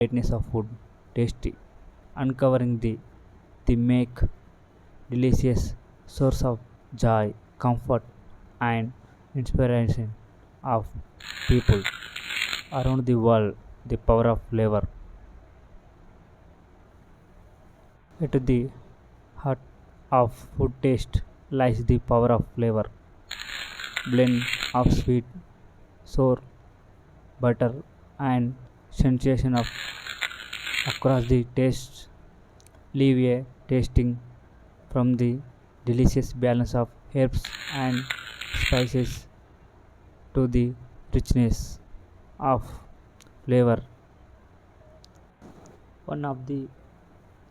greatness of food, tasty, uncovering the make delicious source of joy, comfort, and inspiration of people around the world. The power of flavor. At the heart of food taste lies the power of flavor. Blend of sweet, sour, butter, and sensation of across the taste leave a tasting from the delicious balance of herbs and spices to the richness of flavor. One of the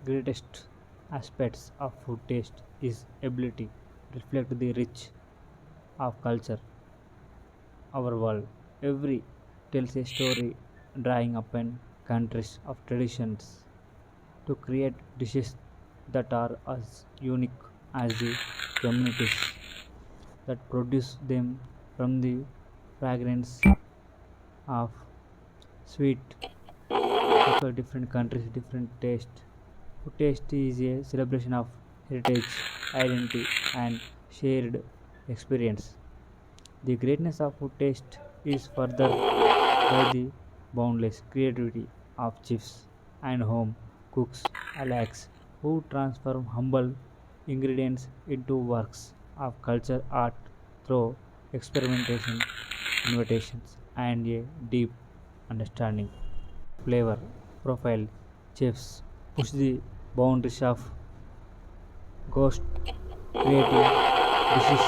greatest aspects of food taste is ability to reflect the rich of culture, our world. Every tells a story drawing upon countries of traditions to create dishes that are as unique as the communities that produce them from the fragrance of sweet people different countries different taste. Food taste is a celebration of heritage identity and shared experience. The greatness of food taste is further by the boundless creativity of chefs and home cooks alike who transform humble ingredients into works of culture art through experimentation, innovations, and a deep understanding. Flavor profile chefs push the boundaries of ghost creating dishes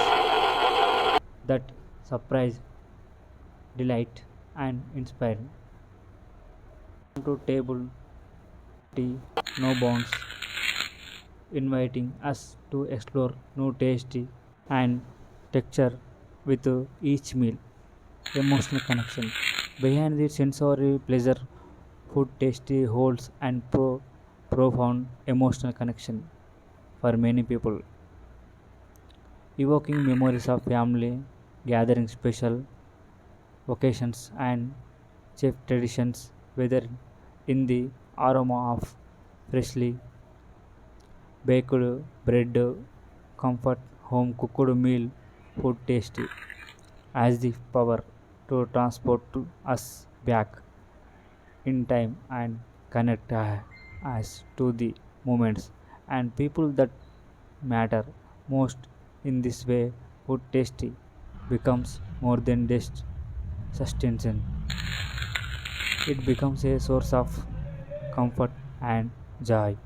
that surprise, delight, and inspire. To table tea, no bounds, inviting us to explore new tasty and texture with each meal. Emotional connection. Behind the sensory pleasure, food tasty holds and profound emotional connection for many people, evoking memories of family gathering, special occasions, and chef traditions, whether in the aroma of freshly baked bread, comfort home cooked meal, food tasty has the power to transport to us back in time and connect us to the moments and people that matter most. In this way, food tasty becomes more than just sustenance. It becomes a source of comfort and joy.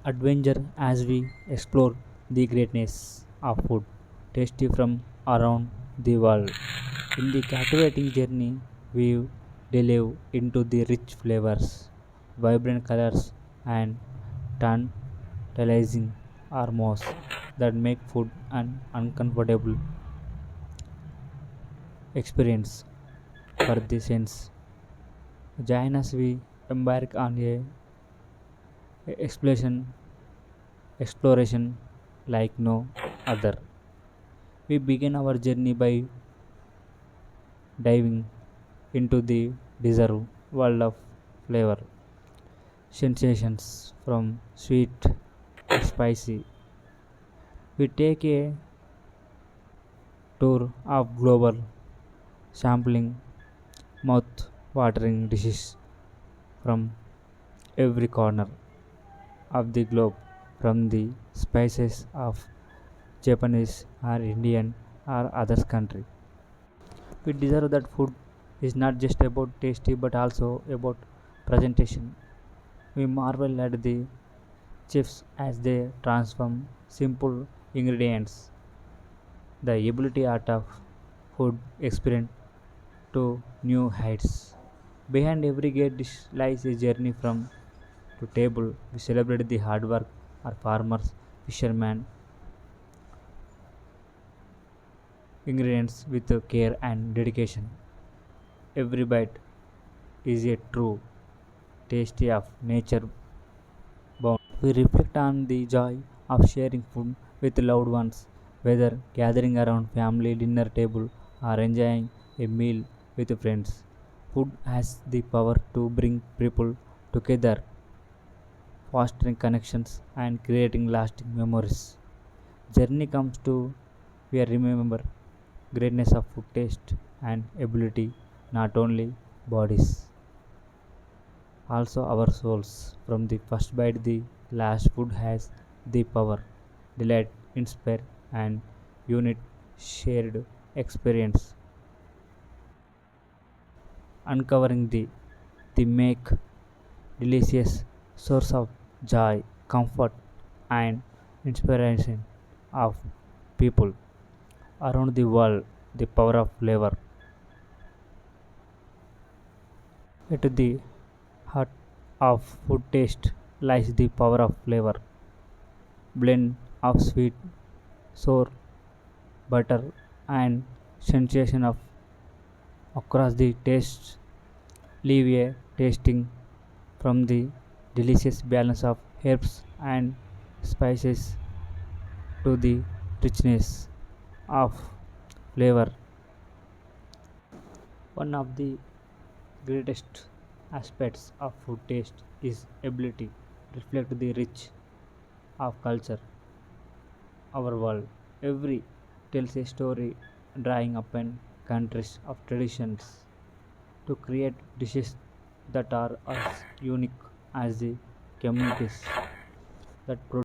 Adventure as we explore the greatness of food tasty from around the world. In the captivating journey, we delve into the rich flavors, vibrant colors, and tantalizing aromas that make food an uncomfortable experience for the sense. Join us, we embark on a exploration like no other. We begin our journey by diving into the deserved world of flavor, sensations from sweet to spicy. We take a tour of global sampling mouth watering dishes from every corner of the globe, from the spices of Japanese or Indian or others country. We deserve that food is not just about tasty but also about presentation. We marvel at the chefs as they transform simple ingredients, the ability art of food experience to new heights. Behind every great dish lies a journey from to table. We celebrate the hard work of farmers, fishermen, ingredients with care and dedication. Every bite is a true tasty of nature bound. We reflect on the joy of sharing food with loved ones, whether gathering around family dinner table or enjoying a meal with friends. Food has the power to bring people together, fostering connections and creating lasting memories. Journey comes to we remember greatness of food taste and ability, not only bodies, also our souls. From the first bite, the last food has the power, delight, inspire, and unit shared experience, uncovering the make delicious source of joy, comfort, and inspiration of people around the world. The power of flavor. At the heart of food taste lies the power of flavor, blend of sweet, sour, butter, and sensation of across the tastes leave a tasting from the delicious balance of herbs and spices to the richness of flavor. One of the greatest aspects of food taste is ability to reflect the rich of culture, our world. Every tells a story drawing upon countries of traditions to create dishes that are as unique as the communities that